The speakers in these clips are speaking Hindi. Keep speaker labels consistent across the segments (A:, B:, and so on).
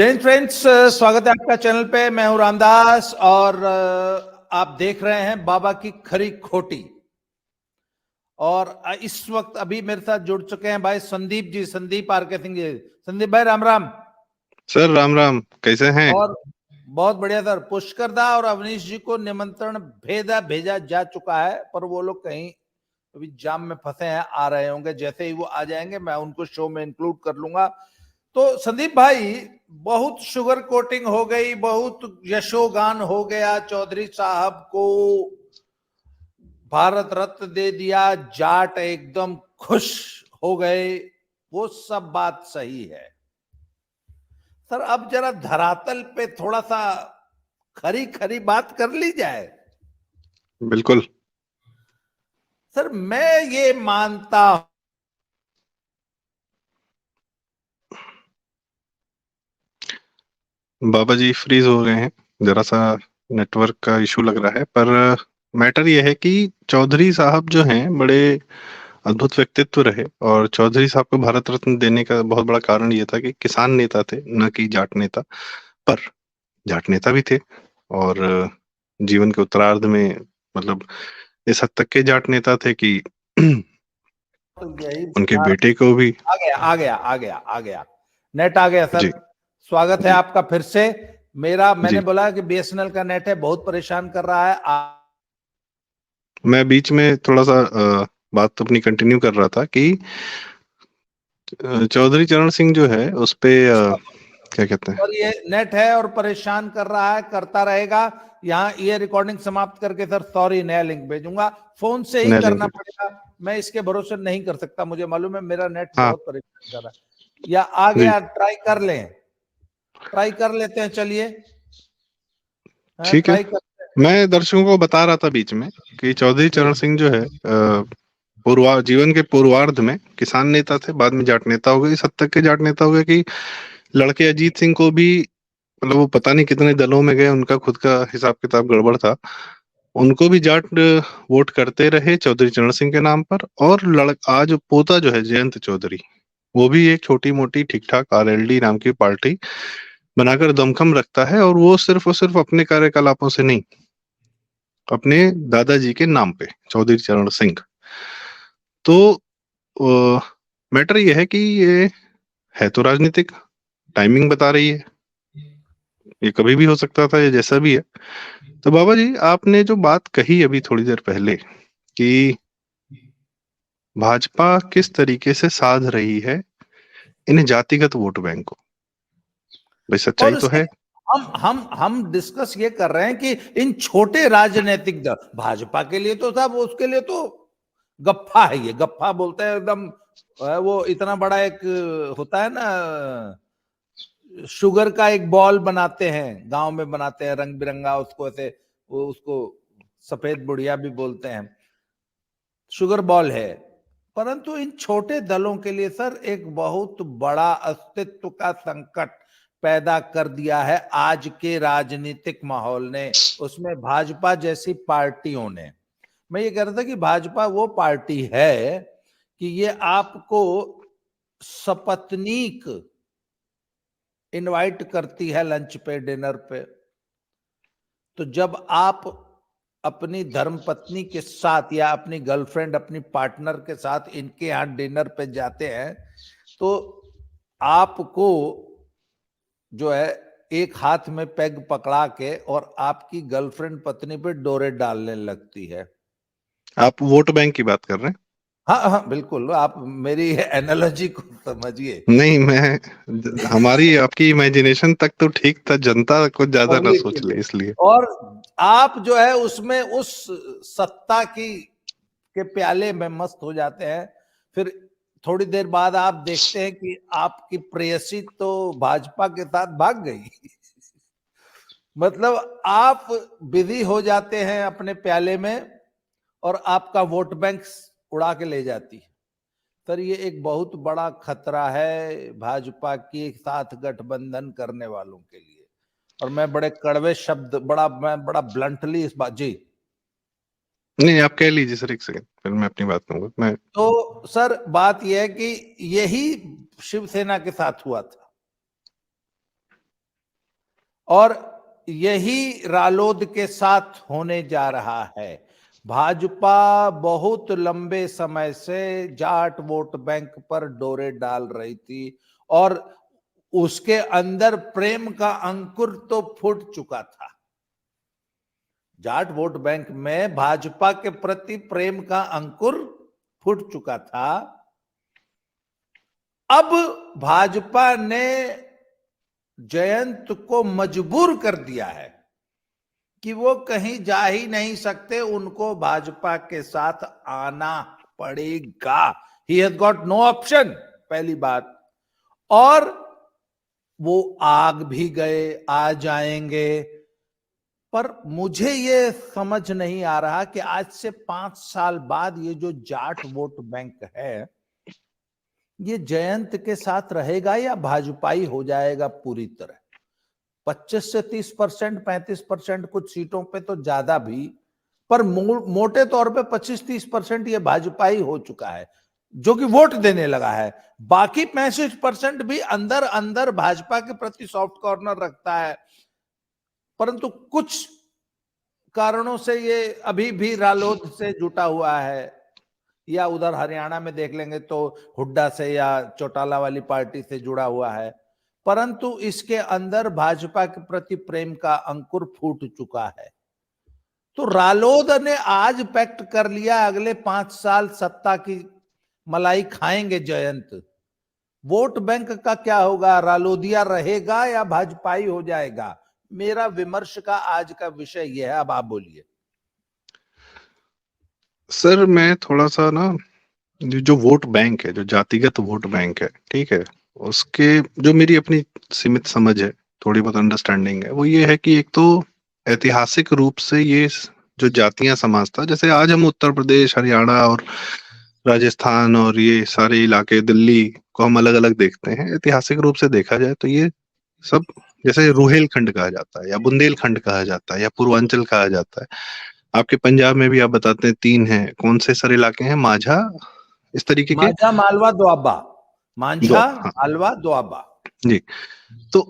A: जय हिंद फ्रेंड्स, स्वागत है आपका चैनल पे। मैं हूं रामदास और आप देख रहे हैं बाबा की खरी खोटी। और इस वक्त अभी मेरे साथ जुड़ चुके हैं भाई संदीप जी, संदीप आर के सिंह जी। संदीप भाई राम राम।
B: सर राम राम, कैसे हैं?
A: और बहुत बढ़िया सर। पुष्कर दा और अवनीश जी को निमंत्रण भेजा जा चुका है, पर वो लोग कहीं अभी जाम में फंसे हैं, आ रहे होंगे। जैसे ही वो आ जाएंगे मैं उनको शो में इंक्लूड कर लूंगा। तो संदीप भाई, बहुत शुगर कोटिंग हो गई, बहुत यशोगान हो गया, चौधरी साहब को भारत रत्न दे दिया, जाट एकदम खुश हो गए, वो सब बात सही है सर। अब जरा धरातल पे थोड़ा सा खरी खरी बात कर ली जाए।
B: बिल्कुल
A: सर मैं ये मानता हूं,
B: बाबा जी फ्रीज हो गए हैं, जरा सा नेटवर्क का इशू लग रहा है। पर मैटर ये है कि चौधरी साहब जो हैं बड़े अद्भुत व्यक्तित्व रहे, और चौधरी साहब को भारत रत्न देने का बहुत बड़ा कारण ये था कि किसान नेता थे, न कि जाट नेता। पर जाट नेता भी थे, और जीवन के उत्तरार्ध में मतलब इस हद तक के जाट नेता थे कि
A: तो यही
B: उनके
A: बता
B: बेटे को भी।
A: आ गया नेट आ गया सर।
B: जी
A: स्वागत है
B: जी
A: आपका फिर से। मैंने
B: जी।
A: बोला कि बीएसएनएल का नेट है, बहुत परेशान कर रहा है।
B: मैं बीच में थोड़ा सा बात अपनी कंटिन्यू कर रहा था कि चौधरी चरण सिंह जो है उस पे क्या कहते हैं।
A: और ये नेट है और परेशान कर रहा है, करता रहेगा। यहाँ ये रिकॉर्डिंग समाप्त करके सर सॉरी नया लिंक भेजूंगा। फोन से ही
B: नया लिंक।
A: करना पड़ेगा, मैं इसके भरोसे नहीं कर सकता। मुझे मालूम है मेरा नेट
B: हाँ
A: बहुत परेशान कर रहा है। या आ
B: जी
A: गया, ट्राई कर लेते हैं। चलिए
B: ठीक है।
A: ट्राई करते हैं।
B: मैं दर्शकों को बता रहा था बीच में कि चौधरी
A: जी
B: चरण सिंह जो है पूर्वा जीवन के पूर्वार्ध में किसान नेता थे, बाद में जाट नेता हो गए। इस हद तक के जाट नेता हो गए कि लड़के अजीत सिंह को भी, मतलब वो पता नहीं कितने दलों में गए, उनका खुद का हिसाब किताब गड़बड़ था, उनको भी जाट वोट करते रहे चौधरी चरण सिंह के नाम पर। और आज पोता जो है जयंत चौधरी, वो भी एक छोटी मोटी ठीक ठाक आरएलडी नाम की पार्टी बनाकर दमखम रखता है, और वो सिर्फ और सिर्फ अपने कार्यकलापों से नहीं, अपने दादाजी के नाम पे, चौधरी चरण सिंह। तो मैटर ये है कि ये है तो राजनीतिक, टाइमिंग बता रही है, ये कभी भी हो सकता था, ये जैसा भी है। तो बाबा जी, आपने जो बात कही अभी थोड़ी देर पहले कि भाजपा किस तरीके से साध रही है इन जातिगत वोट बैंक को, भाई सच्चाई
A: और
B: तो
A: उसके
B: है।
A: हम डिस्कस ये कर रहे हैं कि इन छोटे राजनीतिक दल, भाजपा के लिए तो साहब, उसके लिए तो गप्फा है। ये गप्फा बोलते हैं एकदम। वो इतना बड़ा एक होता है ना, शुगर का एक बॉल बनाते हैं, गांव में बनाते हैं रंग बिरंगा, उसको ऐसे, वो उसको सफेद बुढ़िया भी बोलते हैं, शुगर बॉल है। परंतु इन छोटे दलों के लिए सर एक बहुत बड़ा अस्तित्व का संकट पैदा कर दिया है आज के राजनीतिक माहौल ने, उसमें भाजपा जैसी पार्टियों ने। मैं ये कह रहा था कि भाजपा वो पार्टी है कि ये आपको सपत्नीक इनवाइट करती है लंच पे, डिनर पे। तो जब आप अपनी धर्मपत्नी के साथ या अपनी गर्लफ्रेंड, अपनी पार्टनर के साथ इनके यहाँ डिनर पे जाते हैं, तो आपको जो है एक हाथ में पैग पकड़ा के और आपकी गर्लफ्रेंड पत्नी पे डोरे डालने लगती है।
B: आप वोट बैंक की बात कर रहे हैं?
A: हाँ हाँ बिल्कुल, आप मेरी एनालॉजी को समझिए।
B: नहीं, मैं हमारी आपकी इमेजिनेशन तक तो ठीक था, जनता कुछ ज्यादा ना
A: पब्लिक के
B: सोच ले
A: लिए।
B: इसलिए।
A: और आप जो है उसमें उस सत्ता की के प्याले में मस्त हो जाते हैं। फिर थोड़ी देर बाद आप देखते हैं कि आपकी प्रेयसी तो भाजपा के साथ भाग गई। मतलब आप बिजी हो जाते हैं अपने प्याले में और आपका वोट बैंक उड़ा के ले जाती है। सर ये एक बहुत बड़ा खतरा है भाजपा के साथ गठबंधन करने वालों के लिए। और मैं बड़े कड़वे शब्द, मैं बड़ा ब्लंटली इस बात जी।
B: नहीं, आप कह लीजिए सर, एक सेकंड, फिर मैं अपनी बात कहूंगा। मैं
A: तो सर बात यह है कि यही शिवसेना के साथ हुआ था। और यही रालोद के साथ होने जा रहा है। भाजपा बहुत लंबे समय से जाट वोट बैंक पर डोरे डाल रही थी और उसके अंदर प्रेम का अंकुर तो फूट चुका था। जाट वोट बैंक में भाजपा के प्रति प्रेम का अंकुर फूट चुका था। अब भाजपा ने जयंत को मजबूर कर दिया है कि वो कहीं जा ही नहीं सकते, उनको भाजपा के साथ आना पड़ेगा। He has got no option, पहली बात। और वो आग भी गए, आ जाएंगे। पर मुझे ये समझ नहीं आ रहा कि आज से 5 साल बाद ये जो जाट वोट बैंक है, ये जयंत के साथ रहेगा या भाजपाई हो जाएगा पूरी तरह। 25 से 30%, 35% कुछ सीटों पे तो ज्यादा भी, पर मोटे तौर पे 25-30% ये भाजपाई हो चुका है, जो कि वोट देने लगा है। बाकी 65% भी अंदर अंदर भाजपा के प्रति सॉफ्ट कॉर्नर रखता है, परंतु कुछ कारणों से ये अभी भी रालोद से जुटा हुआ है, या उधर हरियाणा में देख लेंगे तो हुड्डा से या चौटाला वाली पार्टी से जुड़ा हुआ है। परंतु इसके अंदर भाजपा के प्रति प्रेम का अंकुर फूट चुका है। तो रालोद ने आज पैक्ट कर लिया, अगले 5 साल सत्ता की मलाई खाएंगे जयंत। वोट बैंक का क्या होगा, रालोदिया रहेगा या भाजपाई हो जाएगा? मेरा विमर्श का आज का विषय यह है। अब आप बोलिए।
B: सर मैं थोड़ा सा ना, जो वोट बैंक है, जो जातिगत वोट बैंक है, ठीक है, उसके जो मेरी अपनी सीमित समझ है, थोड़ी बहुत अंडरस्टैंडिंग है, वो ये है कि एक तो ऐतिहासिक रूप से ये जो जातियां समाज था, जैसे आज हम उत्तर प्रदेश, हरियाणा और राजस्थान और ये सारे इलाके, दिल्ली को हम अलग अलग देखते हैं, ऐतिहासिक रूप से देखा जाए तो ये सब जैसे रुहेलखंड कहा जाता है या बुंदेलखंड कहा जाता है या पूर्वांचल कहा जाता है। आपके पंजाब में भी आप बताते हैं 3 हैं, कौन से सर इलाके हैं, माझा, इस तरीके के
A: माझा, मालवा, दोआबा।
B: दो,
A: मांझा,
B: हाँ
A: मालवा, दोआबा।
B: जी। तो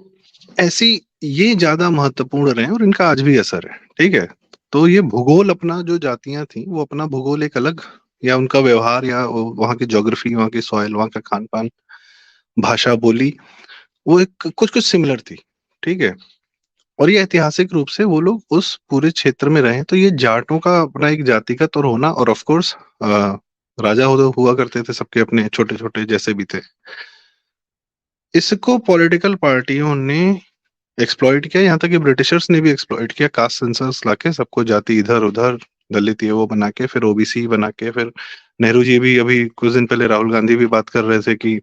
B: ऐसी ये ज्यादा महत्वपूर्ण रहे और इनका आज भी असर है, ठीक है। तो ये भूगोल अपना, जो जातियां थी वो अपना भूगोल एक अलग, या उनका व्यवहार, या वहाँ की ज्योग्राफी, वहाँ की सॉइल, वहाँ का खान पान, भाषा, बोली, वो एक कुछ कुछ सिमिलर थी, ठीक है। और ये ऐतिहासिक रूप से वो लोग उस पूरे क्षेत्र में रहे, तो ये जाटों का अपना एक जातिगत और होना, और ऑफ कोर्स राजा हुआ करते थे, सबके अपने छोटे छोटे जैसे भी थे। इसको पॉलिटिकल पार्टियों ने एक्सप्लॉइट किया, यहाँ तक कि ब्रिटिशर्स ने भी एक्सप्लॉइट किया, कास्ट सेंसस लाके सबको जाति इधर उधर, दलित ये वो बना के, फिर ओबीसी बना के, फिर नेहरू जी भी अभी कुछ दिन पहले, राहुल गांधी भी बात कर रहे थे कि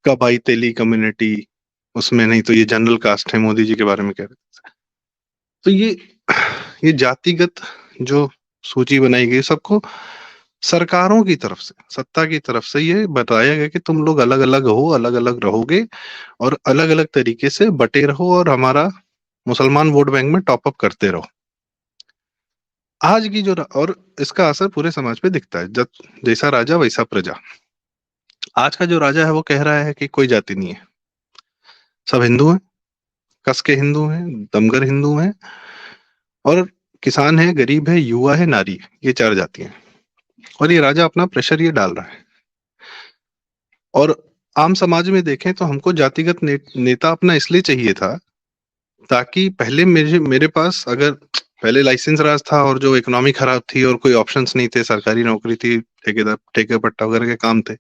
B: कब आई तेली कम्युनिटी उसमें, नहीं तो ये जनरल कास्ट है, मोदी जी के बारे में कह रहे थे। तो ये जातिगत जो सूची बनाई गई, सबको सरकारों की तरफ से, सत्ता की तरफ से ये बताया गया कि तुम लोग अलग अलग हो, अलग अलग रहोगे और अलग अलग तरीके से बटे रहो, और हमारा मुसलमान वोट बैंक में टॉप अप करते रहो। आज की जो और इसका असर पूरे समाज पे दिखता है, जब जैसा राजा वैसा प्रजा। आज का जो राजा है वो कह रहा है कि कोई जाति नहीं है, सब हिंदू हैं, कस के हिंदू हैं, दमगर हिंदू हैं, और किसान है, गरीब है, युवा है, नारी है, ये 4 जातियां हैं। और ये राजा अपना प्रेशर ये डाल रहा है। और आम समाज में देखें तो हमको जातिगत नेता अपना इसलिए चाहिए था ताकि पहले मेरे पास अगर पहले लाइसेंस राज था और जो इकोनॉमी खराब थी और कोई ऑप्शंस नहीं थे, सरकारी नौकरी थी, ठेकेदार ठेके पट्टा वगैरह के काम थे,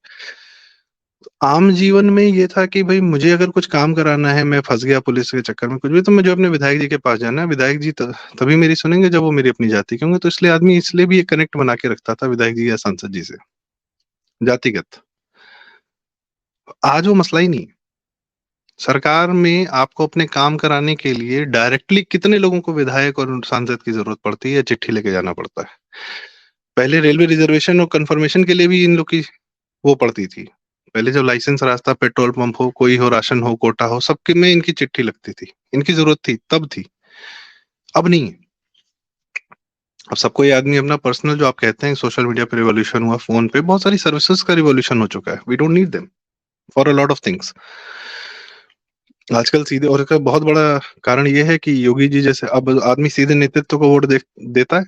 B: आम जीवन में ये था कि भाई मुझे अगर कुछ काम कराना है, मैं फंस गया पुलिस के चक्कर में कुछ भी, तो मुझे अपने विधायक जी के पास जाना है। विधायक जी तभी मेरी सुनेंगे जब वो मेरी अपनी जाति के होंगे। तो इसलिए आदमी इसलिए भी एक कनेक्ट बना के रखता था विधायक जी या सांसद जी से, जातिगत। आज वो मसला ही नहीं। सरकार में आपको अपने काम कराने के लिए डायरेक्टली कितने लोगों को विधायक और सांसद की जरूरत पड़ती है, चिट्ठी लेके जाना पड़ता है। पहले रेलवे रिजर्वेशन और कंफर्मेशन के लिए भी इन लोग की वो पड़ती थी। पहले जब लाइसेंस रास्ता, पेट्रोल पंप हो, कोई हो, राशन हो, कोटा हो, सबके में इनकी चिट्ठी लगती थी, इनकी जरूरत थी तब थी, अब नहीं है। अब सबको ये आदमी अपना पर्सनल, जो आप कहते हैं सोशल मीडिया पे रिवॉल्यूशन हुआ, फोन पे बहुत सारी सर्विसेज का रिवॉल्यूशन हो चुका है। We don't need them for a lot of things. आजकल सीधे, और इसका बहुत बड़ा कारण ये है कि योगी जी जैसे, अब आदमी सीधे नेतृत्व को वोट देता है,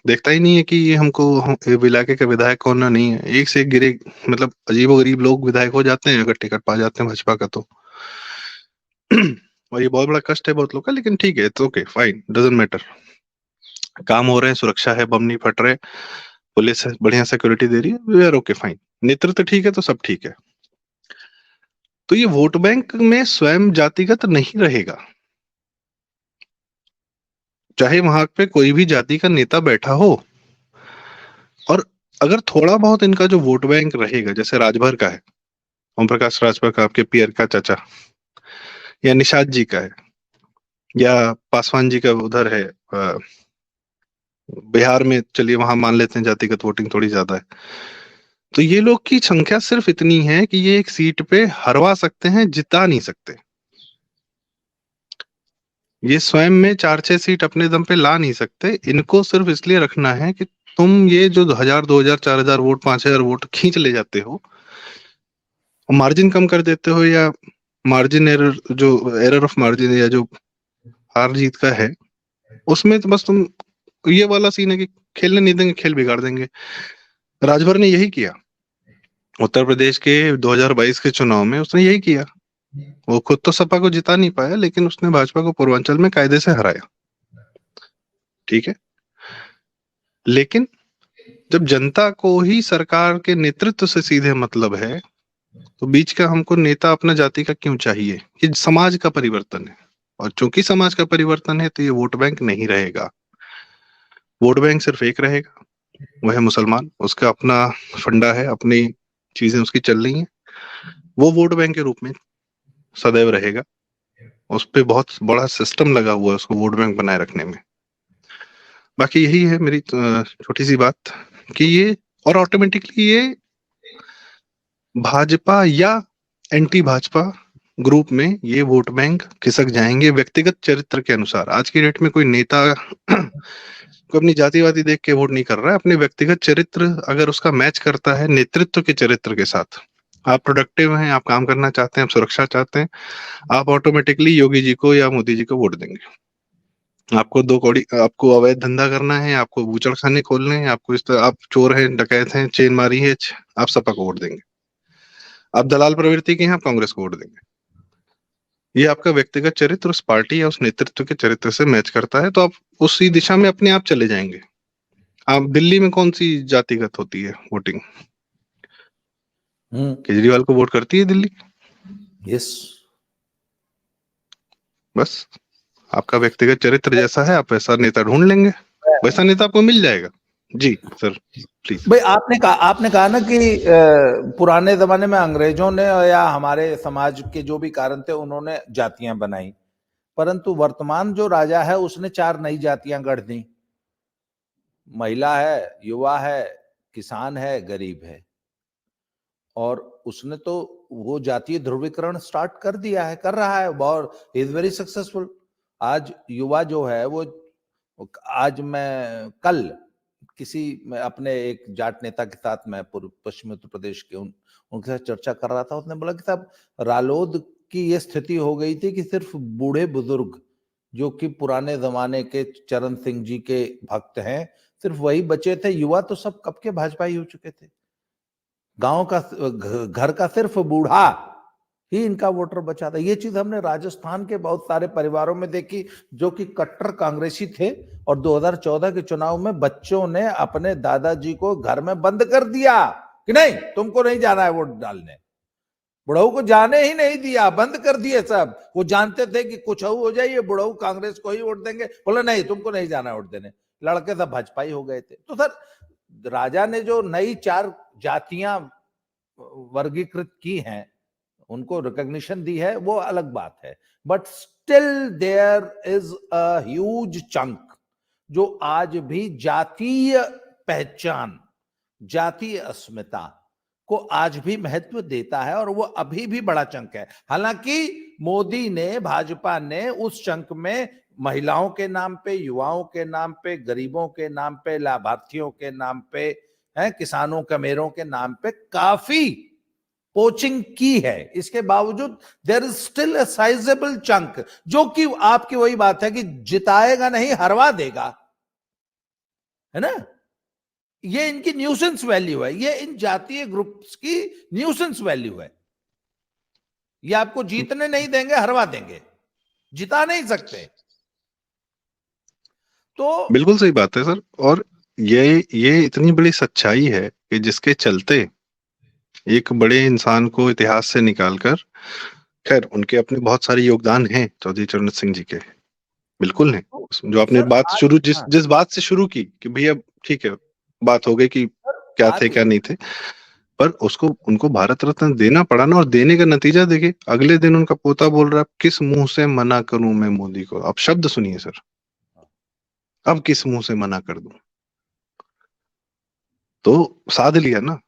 B: देखता ही नहीं है कि ये हमको इलाके का विधायक कौन ना नहीं है। एक से एक गिरे, मतलब अजीबोगरीब लोग विधायक हो जाते हैं अगर टिकट पा जाते हैं भाजपा का तो। और ये बहुत बड़ा कष्ट है बहुत लोग का, लेकिन ठीक है, it's okay, fine, doesn't matter. काम हो रहे हैं, सुरक्षा है, बम नहीं फट रहे, पुलिस है बढ़िया सिक्योरिटी दे रही है, वी आर ओके, फाइन। नेतृत्व ठीक है तो सब ठीक है। तो ये वोट बैंक में स्वयं जातिगत नहीं रहेगा, चाहे वहां पे कोई भी जाति का नेता बैठा हो। और अगर थोड़ा बहुत इनका जो वोट बैंक रहेगा, जैसे राजभर का है, ओम प्रकाश राजभर का, आपके पियर का चाचा, या निषाद जी का है, या पासवान जी का उधर है बिहार में, चलिए वहां मान लेते हैं जातिगत वोटिंग थोड़ी ज्यादा है, तो ये लोग की संख्या सिर्फ इतनी है कि ये एक सीट पे हरवा सकते हैं, जिता नहीं सकते। ये स्वयं में 4-6 सीट अपने दम पे ला नहीं सकते। इनको सिर्फ इसलिए रखना है कि तुम ये जो 1000, 2000, 4000 वोट, 5000 वोट खींच ले जाते हो, मार्जिन कम कर देते हो, या मार्जिन एरर, जो एरर ऑफ मार्जिन, या जो हार जीत का है, उसमें तो बस तुम, ये वाला सीन है कि खेलने नहीं देंगे, खेल बिगाड़ देंगे। राजभर ने यही किया उत्तर प्रदेश के 2022 के चुनाव में, उसने यही किया। वो खुद तो सपा को जिता नहीं पाया, लेकिन उसने भाजपा को पूर्वांचल में कायदे से हराया, ठीक है। लेकिन जब जनता को ही सरकार के नेतृत्व से सीधे मतलब है, तो बीच का हमको नेता अपना जाति का क्यों चाहिए? ये समाज का परिवर्तन है, और चूंकि समाज का परिवर्तन है तो ये वोट बैंक नहीं रहेगा। वोट बैंक सिर्फ एक रहेगा, वो है मुसलमान। उसका अपना फंडा है, अपनी चीजें उसकी चल रही हैं, वो वोट बैंक के रूप में सदैव रहेगा। उस पे बहुत बड़ा सिस्टम लगा हुआ है उसको वोट बैंक बनाए रखने में। बाकी यही है मेरी छोटी सी बात, कि ये, और ऑटोमेटिकली ये भाजपा या एंटी भाजपा ग्रुप में ये वोट बैंक खिसक जाएंगे व्यक्तिगत चरित्र के अनुसार। आज की डेट में कोई नेता को अपनी जातिवादी देख के वोट नहीं कर रहा है, अपने व्यक्तिगत चरित्र अगर उसका मैच करता है नेतृत्व के चरित्र के साथ, आप प्रोडक्टिव हैं, आप काम करना चाहते हैं, आप सुरक्षा चाहते हैं, आप ऑटोमेटिकली योगी जी को या मोदी जी को वोट देंगे। आपको 2 कौड़ी, आपको अवैध धंधा करना है, आपको बूचड़ खाने खोलने हैं, आपको इस तरह, आप चोर हैं, डकैत हैं, चेन मारी है, आप सपा को वोट देंगे। आप दलाल प्रवृत्ति के हैं, आप कांग्रेस को वोट देंगे। ये आपका व्यक्तिगत चरित्र उस पार्टी या उस नेतृत्व के चरित्र से मैच करता है, तो आप उसी दिशा में अपने आप चले जाएंगे। आप दिल्ली में कौन सी जातिगत होती है वोटिंग? केजरीवाल को वोट करती है दिल्ली।
A: यस,
B: बस आपका व्यक्तिगत चरित्र जैसा है, आप वैसा नेता ढूंढ लेंगे, वैसा नेता आपको मिल जाएगा। जी सर, प्लीज।
A: भाई आपने कहा ना कि पुराने जमाने में अंग्रेजों ने या हमारे समाज के जो भी कारण थे उन्होंने जातियां बनाई, परंतु वर्तमान जो राजा है उसने 4 नई जातियां गढ़ दी। महिला है, युवा है, किसान है, गरीब है। और उसने तो वो जातीय ध्रुवीकरण स्टार्ट कर दिया है, कर रहा है, और इज वेरी सक्सेसफुल। आज युवा जो है वो, आज मैं कल किसी मैं अपने एक जाट नेता के साथ, मैं पश्चिमी उत्तर प्रदेश के उनके साथ चर्चा कर रहा था। उसने बोला कि साहब, रालोद की ये स्थिति हो गई थी कि सिर्फ बूढ़े बुजुर्ग जो कि पुराने जमाने के चरण सिंह जी के भक्त हैं, सिर्फ वही बचे थे। युवा तो सब कब के भाजपा ही हो चुके थे। गांव का घर का सिर्फ बूढ़ा ही इनका वोटर बचा था। ये चीज हमने राजस्थान के बहुत सारे परिवारों में देखी जो कि कट्टर कांग्रेसी थे, और 2014 के चुनाव में बच्चों ने अपने दादाजी को घर में बंद कर दिया कि नहीं, तुमको नहीं जाना है वोट डालने। बुढ़ऊ को जाने ही नहीं दिया, बंद कर दिए सब। वो जानते थे कि कुछ हो जाए, बुढ़ऊ कांग्रेस को ही वोट देंगे, बोले नहीं तुमको नहीं जाना वोट देने। लड़के सब भाजपा ही हो गए थे। तो सर, राजा ने जो नई 4 जातियां वर्गीकृत की हैं, उनको रिकॉग्निशन दी है, वो अलग बात है। But still there is a huge chunk जो आज भी जातीय पहचान, जातीय अस्मिता को आज भी महत्व देता है, और वो अभी भी बड़ा चंक है। हालांकि मोदी ने, भाजपा ने उस चंक में महिलाओं के नाम पे, युवाओं के नाम पे, गरीबों के नाम पे, लाभार्थियों के नाम पे, किसानों कमेरों के नाम पे काफी पोचिंग की है, इसके बावजूद there is still a sizable chunk, जो कि आपकी वही बात है कि जिताएगा नहीं, हरवा देगा, है ना। ये इनकी न्यूसेंस वैल्यू है, ये इन जातीय ग्रुप्स की न्यूसेंस वैल्यू है। ये आपको जीतने नहीं देंगे, हरवा देंगे, जिता नहीं सकते। तो
B: बिल्कुल सही बात है सर। और ये इतनी बड़ी सच्चाई है कि जिसके चलते एक बड़े इंसान को इतिहास से निकालकर, खैर उनके अपने बहुत सारे योगदान हैं चौधरी चरण सिंह जी के, बिल्कुल है। जो आपने
A: सर
B: बात
A: आज,
B: शुरू जिस
A: हाँ,
B: जिस बात से शुरू की कि भैया ठीक है, बात हो गई कि
A: सर
B: क्या थे
A: बात
B: क्या नहीं थे, पर उसको उनको भारत रत्न देना पड़ा ना। और देने का नतीजा देखिए, अगले दिन उनका पोता बोल रहा है किस मुंह से मना करूं मैं मोदी को। अब शब्द सुनिए सर, अब किस मुंह से मना कर दूं। तो साध लिया ना।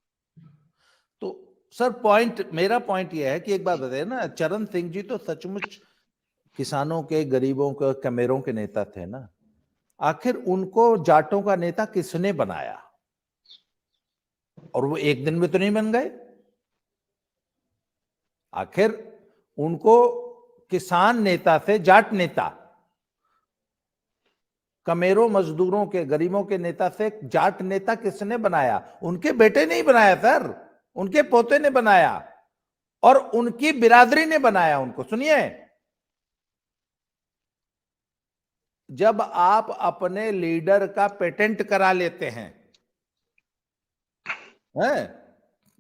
A: तो सर मेरा पॉइंट यह है कि एक बात बताइए ना, चरण सिंह जी तो सचमुच किसानों के, गरीबों के, कमेरों के नेता थे ना। आखिर उनको जाटों का नेता किसने बनाया? और वो एक दिन में तो नहीं बन गए। आखिर उनको किसान नेता से जाट नेता, कमेरों, मजदूरों के, गरीबों के नेता से जाट नेता किसने बनाया? उनके बेटे नहीं बनाया सर, उनके पोते ने बनाया, और उनकी बिरादरी ने बनाया उनको। सुनिए, जब आप अपने लीडर का पेटेंट करा लेते हैं,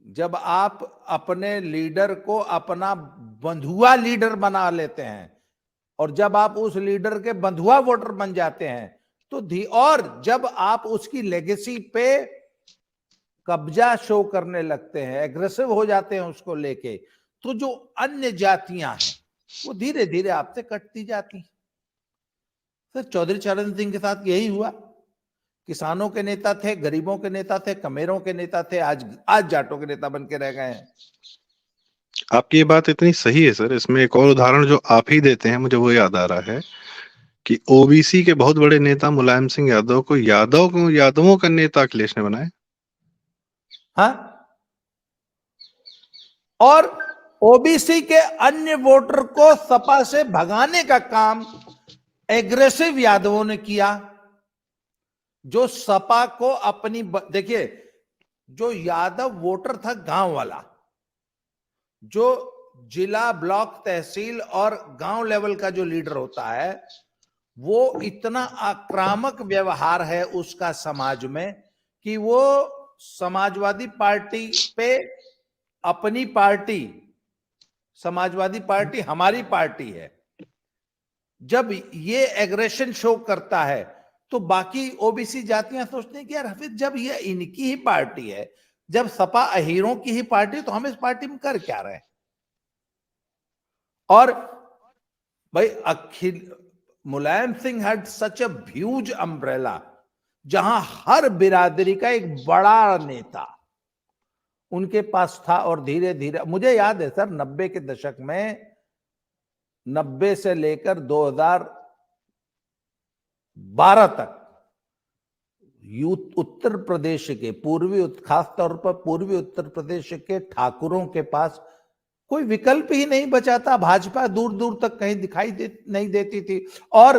A: जब आप अपने लीडर को अपना बंधुआ लीडर बना लेते हैं, और जब आप उस लीडर के बंधुआ वोटर बन जाते हैं, तो और जब आप उसकी लेगेसी पे कब्जा शो करने लगते हैं, एग्रेसिव हो जाते हैं उसको लेके, तो जो अन्य जातियां हैं वो धीरे धीरे आपसे कटती जाती। सर चौधरी चरण सिंह के साथ यही हुआ। किसानों के नेता थे, गरीबों के नेता थे, कमेरों के नेता थे, आज जाटों के नेता बन के रह गए हैं।
B: आपकी ये बात इतनी सही है सर, इसमें एक और उदाहरण जो आप ही देते हैं मुझे वो याद आ रहा है कि ओबीसी के बहुत बड़े नेता मुलायम सिंह यादव को यादवों का नेता अखिलेश ने बनाया।
A: हाँ, और ओबीसी के अन्य वोटर को सपा से भगाने का काम एग्रेसिव यादवों ने किया, जो सपा को अपनी, देखिए, जो यादव वोटर था गांव वाला, जो जिला, ब्लॉक, तहसील और गांव लेवल का जो लीडर होता है, वो इतना आक्रामक व्यवहार है उसका समाज में कि वो समाजवादी पार्टी पे, अपनी पार्टी, समाजवादी पार्टी हमारी पार्टी है, जब ये एग्रेशन शो करता है, तो बाकी ओबीसी जातियां सोचते हैं कि यार हफीज, जब ये इनकी ही पार्टी है, जब सपा अहीरों की ही पार्टी, तो हम इस पार्टी में कर क्या रहे हैं? और भाई Akhil Mulayam Singh had such a huge umbrella, जहां हर बिरादरी का एक बड़ा नेता उनके पास था। और धीरे धीरे, मुझे याद है सर, 90 के दशक में, 90 से लेकर 2012 तक उत्तर प्रदेश के खास तौर पर पूर्वी उत्तर प्रदेश के ठाकुरों के पास कोई विकल्प ही नहीं बचा था। भाजपा दूर दूर तक कहीं दिखाई नहीं देती थी। और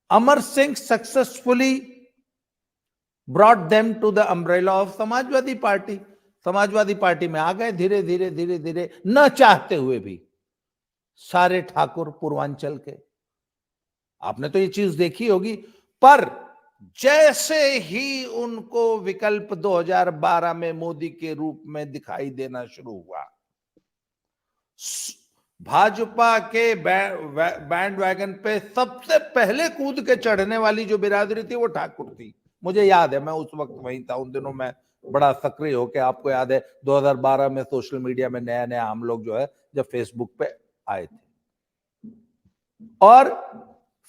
A: Amar Singh successfully brought them to the umbrella of Samajwadi Party. Samajwadi Party में आ गए धीरे धीरे धीरे धीरे, न चाहते हुए भी, सारे ठाकुर पूर्वांचल के। आपने तो ये चीज देखी होगी। पर जैसे ही उनको विकल्प 2012 में मोदी के रूप में दिखाई देना शुरू हुआ, भाजपा के बैंड वैगन पे सबसे पहले कूद के चढ़ने वाली जो बिरादरी थी वो ठाकुर थी। मुझे याद है, मैं उस वक्त वहीं था, उन दिनों में बड़ा सक्रिय होके, आपको याद है 2012 में सोशल मीडिया में नया नया हम लोग जो है जब फेसबुक पे आए थे, और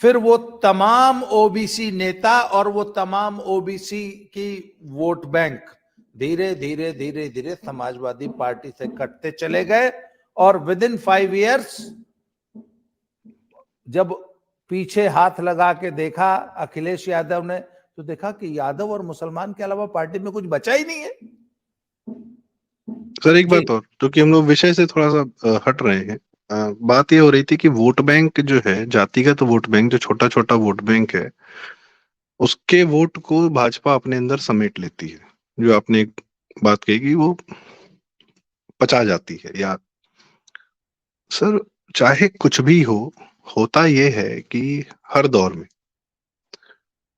A: फिर वो तमाम ओबीसी नेता और वो तमाम ओबीसी की वोट बैंक धीरे धीरे धीरे धीरे समाजवादी पार्टी से कटते चले गए। और विद इन 5 इयर्स जब पीछे हाथ लगा के देखा अखिलेश यादव ने, तो देखा कि यादव और मुसलमान के अलावा पार्टी में कुछ बचा ही नहीं है।
B: सर एक
A: जी
B: बात और, जो कि हम लोग विषय से थोड़ा सा हट रहे हैं। बात ये हो रही थी कि वोट बैंक जो है, जातिगत वोट बैंक, जो छोटा छोटा वोट बैंक है, उसके वोट को भाजपा अपने अंदर समेट लेती है। जो आपने एक बात कही कि वो पचा जाती है, या सर चाहे कुछ भी हो, होता ये है कि हर दौर में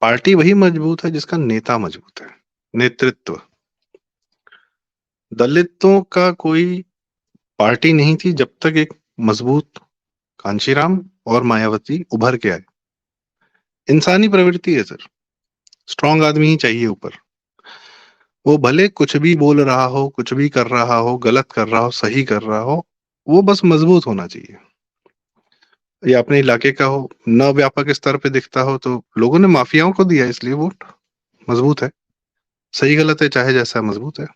B: पार्टी वही मजबूत है जिसका नेता मजबूत है, नेतृत्व। दलितों का कोई पार्टी नहीं थी जब तक एक मजबूत कांशीराम और मायावती उभर के आए। इंसानी प्रवृत्ति है सर, स्ट्रांग आदमी ही चाहिए ऊपर। वो भले कुछ भी बोल रहा हो, कुछ भी कर रहा हो, गलत कर रहा हो, सही कर रहा हो, वो बस मजबूत होना चाहिए। या अपने इलाके का हो, न व्यापक स्तर पे दिखता हो, तो लोगों ने माफियाओं को दिया इसलिए वोट। मजबूत है, सही गलत है चाहे जैसा, मजबूत है।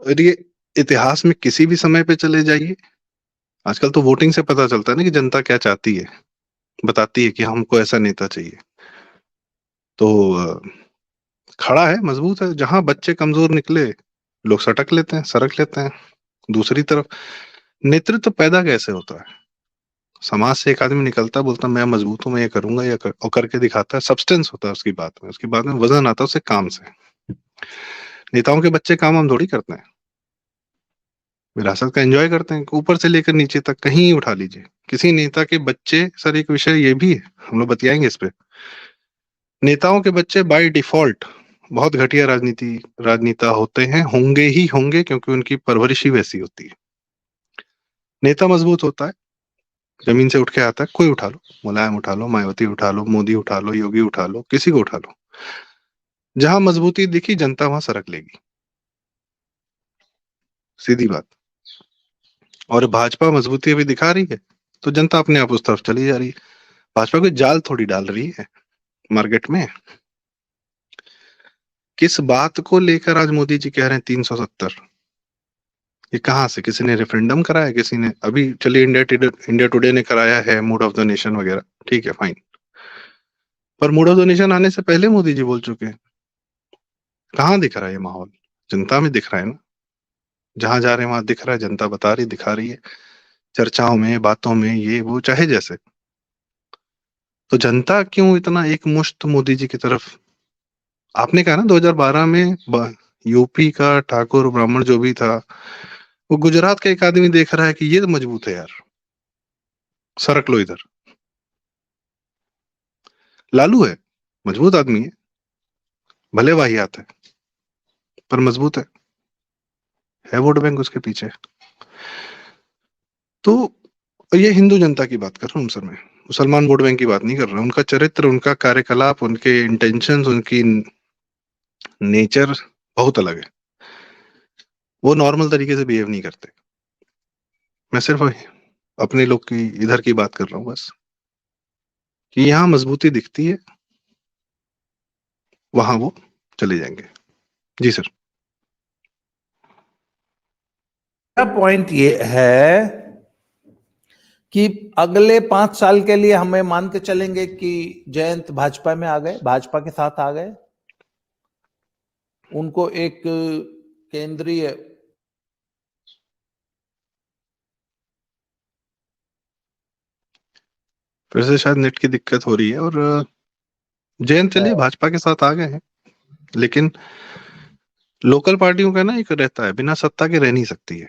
B: और ये इतिहास में किसी भी समय पे चले जाइए, आजकल तो वोटिंग से पता चलता है ना कि जनता क्या चाहती है, बताती है कि हमको ऐसा नेता चाहिए। तो खड़ा है, मजबूत है। जहां बच्चे कमजोर निकले, लोग सटक लेते हैं, सरक लेते हैं। दूसरी तरफ नेतृत्व पैदा कैसे होता है? समाज से एक आदमी निकलता है, बोलता मैं मजबूत हूं, मैं ये करूंगा, और करके दिखाता है। सब्सटेंस होता है उसकी बात में, उसकी बात में वजन आता है उससे, काम से। नेताओं के बच्चे काम हम थोड़ी करते हैं, विरासत का एंजॉय करते हैं, ऊपर से लेकर नीचे तक कहीं उठा लीजिए। किसी नेता के बच्चे, सर एक विषय ये भी है, हम लोग बतियाएंगे इस पे। नेताओं के बच्चे बाय डिफॉल्ट बहुत घटिया राजनीता होते हैं, होंगे ही होंगे, क्योंकि उनकी परवरिश ही वैसी होती है। नेता मजबूत होता है, जमीन से उठ के आता है। कोई उठा लो, मुलायम उठा लो, मायावती उठा लो, मोदी उठा लो, योगी उठा लो, किसी को उठा लो, जहां मजबूती दिखी जनता वहां सरक लेगी, सीधी बात। और भाजपा मजबूती अभी दिखा रही है, तो जनता अपने आप उस तरफ चली जा रही है। भाजपा कोई जाल थोड़ी डाल रही है मार्केट में। किस बात को लेकर आज मोदी जी कह रहे हैं 370? ये कहाँ से, किसी ने रेफरेंडम कराया? किसी ने अभी, चलिए इंडिया टुडे ने कराया है मूड ऑफ द नेशन वगैरह, ठीक है फाइन। पर मूड ऑफ द नेशन आने से पहले मोदी जी बोल चुके हैं। कहाँ दिख रहा है ये माहौल? जनता में दिख रहा है ना। जहां जा रहे हैं वहां दिख रहा है, जनता बता रही, दिखा रही है, चर्चाओं में, बातों में, ये वो चाहे जैसे। तो जनता क्यों इतना एक मुश्त मोदी जी की तरफ? आपने कहा ना 2012 में यूपी का ठाकुर ब्राह्मण जो भी था, वो गुजरात का एक आदमी देख रहा है कि ये तो मजबूत है यार, सरक लो इधर। लालू है, मजबूत आदमी है, भले वाहियात है, पर मजबूत है वोट बैंक उसके पीछे। तो ये हिंदू जनता की बात कर रहा हूँ सर मैं, मुसलमान वोट बैंक की बात नहीं कर रहा हूँ। उनका चरित्र, उनका कार्यकलाप, उनके इंटेंशंस, उनकी नेचर बहुत अलग है। वो नॉर्मल तरीके से बिहेव नहीं करते। मैं सिर्फ अपने लोग की इधर की बात कर रहा हूँ बस, कि यहाँ मजबूती दिखती है, वहां वो चले जाएंगे। जी सर।
A: पॉइंट ये है कि अगले 5 साल के लिए हमें मान के चलेंगे कि जयंत भाजपा में आ गए, भाजपा के साथ आ गए, उनको एक केंद्रीय
B: फिर से शायद नेट की दिक्कत हो रही है। और जयंत चलिए भाजपा के साथ आ गए हैं, लेकिन लोकल पार्टियों का ना एक रहता है, बिना सत्ता के रह नहीं सकती है।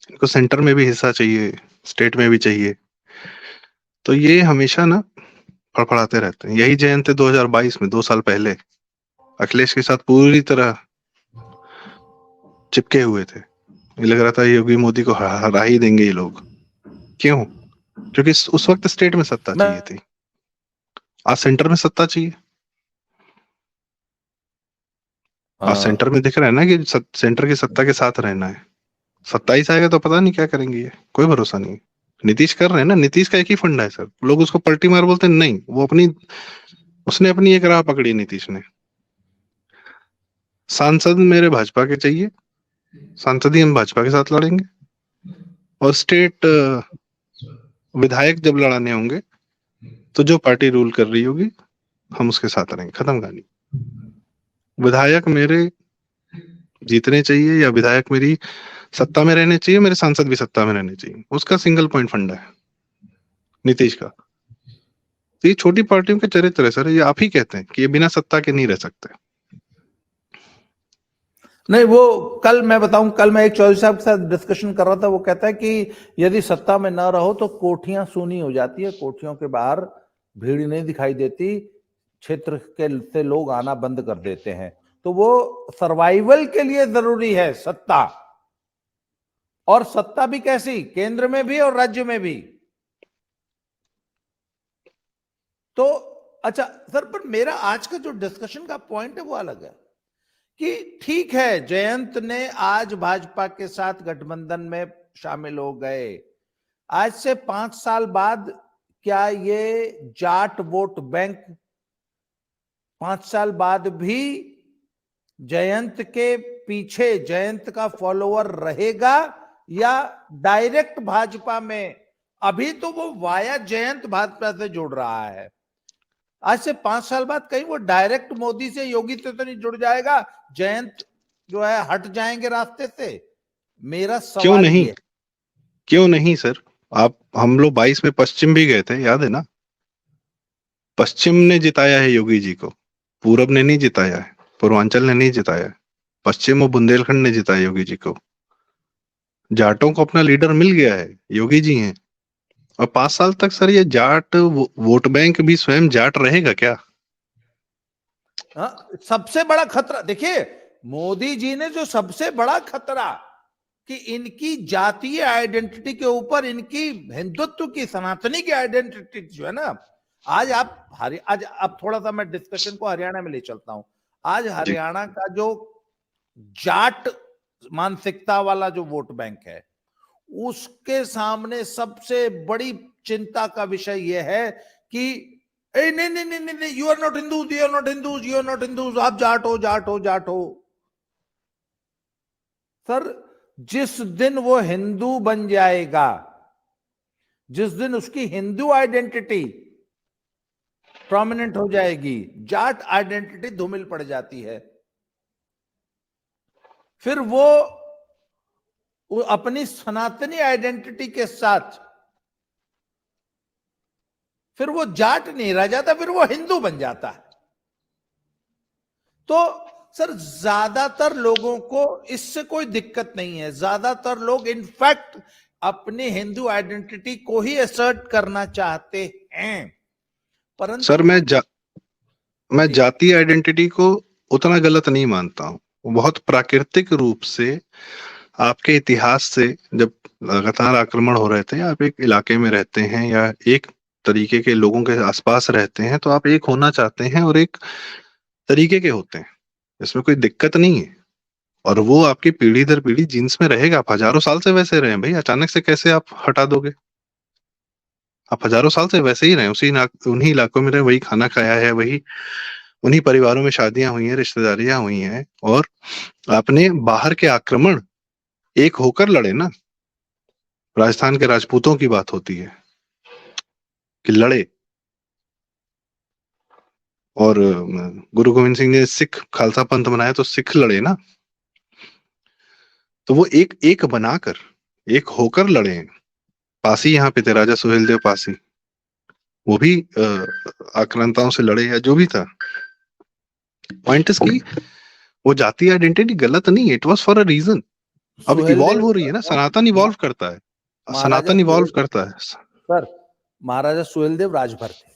B: इनको सेंटर में भी हिस्सा चाहिए, स्टेट में भी चाहिए। तो ये हमेशा ना फड़फड़ाते रहते हैं। यही जयंत 2022 में, 2 साल पहले, अखिलेश के साथ पूरी तरह चिपके हुए थे। ये लग रहा था योगी मोदी को हरा ही देंगे ये लोग। क्यों? क्योंकि उस वक्त स्टेट में सत्ता चाहिए थी, आज सेंटर में सत्ता चाहिए। आज सेंटर में दिख रहा है ना कि सेंटर की सत्ता के साथ रहना है। 27 आएगा तो पता नहीं क्या करेंगे, ये कोई भरोसा नहीं। नीतीश कर रहे हैं ना, नीतीश का एक ही फंडा है सर। लोग उसको पलटी मार बोलते हैं, नहीं, वो उसने अपनी एक राह पकड़ी नीतीश ने। सांसद मेरे भाजपा के चाहिए, सांसद ही हम भाजपा के साथ लड़ेंगे। और स्टेट विधायक जब लड़ाने होंगे, तो जो पार्टी रूल कर रही होगी हम उसके साथ रहेंगे, खत्म कहानी। विधायक मेरे जीतने चाहिए या विधायक मेरी सत्ता में रहने चाहिए, मेरे सांसद भी सत्ता में रहने चाहिए। उसका सिंगल पॉइंट फंडा है नीतीश का। तो ये छोटी पार्टियों के चरित्र है सर, ये आप ही कहते हैं कि ये बिना सत्ता के नहीं रह सकते।
A: नहीं, वो कल मैं बताऊं, कल मैं एक चौधरी साहब के साथ डिस्कशन कर रहा था, वो कहता है कि यदि सत्ता में ना रहो तो कोठियां सूनी हो जाती है, कोठियों के बाहर भीड़ नहीं दिखाई देती, क्षेत्र के से लोग आना बंद कर देते हैं। तो वो सर्वाइवल के लिए जरूरी है सत्ता, और सत्ता भी कैसी, केंद्र में भी और राज्य में भी। तो अच्छा सर, पर मेरा आज का जो डिस्कशन का पॉइंट है वो अलग है कि ठीक है, जयंत ने आज भाजपा के साथ गठबंधन में शामिल हो गए। आज से 5 साल बाद क्या ये जाट वोट बैंक 5 साल बाद भी जयंत के पीछे, जयंत का फॉलोअर रहेगा या डायरेक्ट भाजपा में? अभी तो वो वाया जयंत भाजपा से जुड़ रहा है। आज से 5 साल बाद कहीं वो डायरेक्ट मोदी से, योगी से तो नहीं जुड़ जाएगा, जयंत जो है हट जाएंगे रास्ते से? मेरा
B: क्यों
A: सवाल
B: नहीं,
A: ये है।
B: क्यों नहीं सर? हम लोग 22 में पश्चिम भी गए थे, याद है ना? पश्चिम ने जिताया है योगी जी को, पूरब ने नहीं जिताया है, पूर्वांचल ने नहीं जिताया है, पश्चिम और बुंदेलखंड ने जिताया योगी जी को। जाटों को अपना लीडर मिल गया है, योगी जी हैं। और 5 साल तक सर ये जाट वोट बैंक भी स्वयं जाट रहेगा क्या?
A: सबसे बड़ा खतरा देखिए, मोदी जी ने जो सबसे बड़ा खतरा कि इनकी जातीय आइडेंटिटी के ऊपर, इनकी हिंदुत्व की, सनातनी की आइडेंटिटी जो है ना, आज अब थोड़ा सा मैं डिस्कशन को हरियाणा में ले चलता हूं। आज हरियाणा का जो जाट मानसिकता वाला जो वोट बैंक है, उसके सामने सबसे बड़ी चिंता का विषय यह है कि नहीं नहीं नहीं नहीं नहीं, you are not Hindus, you are not Hindus, you are not Hindus, आप जाट हो, जाट हो, जाट हो। सर, जिस दिन वो हिंदू बन जाएगा, जिस दिन उसकी हिंदू आइडेंटिटी प्रोमिनेंट हो जाएगी, जाट आइडेंटिटी धूमिल पड़ जाती है। फिर वो अपनी सनातनी आइडेंटिटी के साथ फिर वो जाट नहीं रह जाता, फिर वो हिंदू बन जाता है। तो सर, ज्यादातर लोगों को इससे कोई दिक्कत नहीं है। ज्यादातर लोग इनफैक्ट अपनी हिंदू आइडेंटिटी को ही असर्ट करना चाहते हैं। परंतु
B: सर मैं जातीय आइडेंटिटी को उतना गलत नहीं मानता हूँ। बहुत प्राकृतिक रूप से आपके इतिहास से, जब लगातार आक्रमण हो रहे थे, आप एक इलाके में रहते हैं या एक तरीके के लोगों के आसपास रहते हैं, तो आप एक होना चाहते हैं और एक तरीके के होते हैं, इसमें कोई दिक्कत नहीं है। और वो आपकी पीढ़ी दर पीढ़ी जीन्स में रहेगा। आप हजारों साल से वैसे रहे हैं भाई, अचानक से कैसे आप हटा दोगे? आप हजारों साल से वैसे ही रहे, उन्हीं इलाकों में रहे, वही खाना खाया है, वही उन्हीं परिवारों में शादियां हुई हैं, रिश्तेदारियां हुई हैं। और आपने बाहर के आक्रमण एक होकर लड़े ना। राजस्थान के राजपूतों की बात होती है कि लड़े, और गुरु गोविंद सिंह ने सिख खालसा पंथ बनाया तो सिख लड़े ना। तो वो एक एक बनाकर, एक होकर लड़े हैं। पासी यहाँ पे थे, राजा सुहेलदेव पासी, वो भी आक्रांताओं से लड़े या जो भी था। पॉइंट इज की वो जातीय आइडेंटिटी गलत नहीं है, it was for a reason. अब इवॉल्व हो रही है ना, सनातन इवॉल्व करता है, सनातन इवॉल्व करता है
A: सर। महाराजा सुहेलदेव राजभर थे।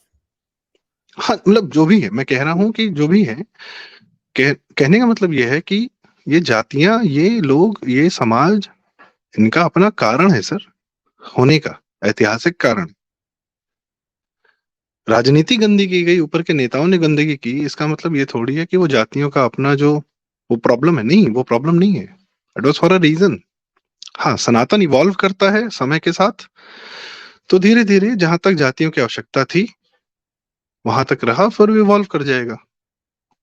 B: हाँ, मतलब जो भी है, मैं कह रहा हूं कि जो भी है, कहने का मतलब ये है कि ये जातियां, ये लोग, ये समाज, इनका अपना कारण है सर होने का, ऐतिहासिक कारण। राजनीति गंदी की गई, ऊपर के नेताओं ने गंदगी की, इसका मतलब ये थोड़ी है कि वो जातियों का अपना जो वो प्रॉब्लम है। नहीं, वो प्रॉब्लम नहीं है, it was for a reason. हाँ, सनातन इवॉल्व करता है समय के साथ, तो धीरे धीरे जहां तक जातियों की आवश्यकता थी वहां तक रहा, फिर भी इवॉल्व कर जाएगा,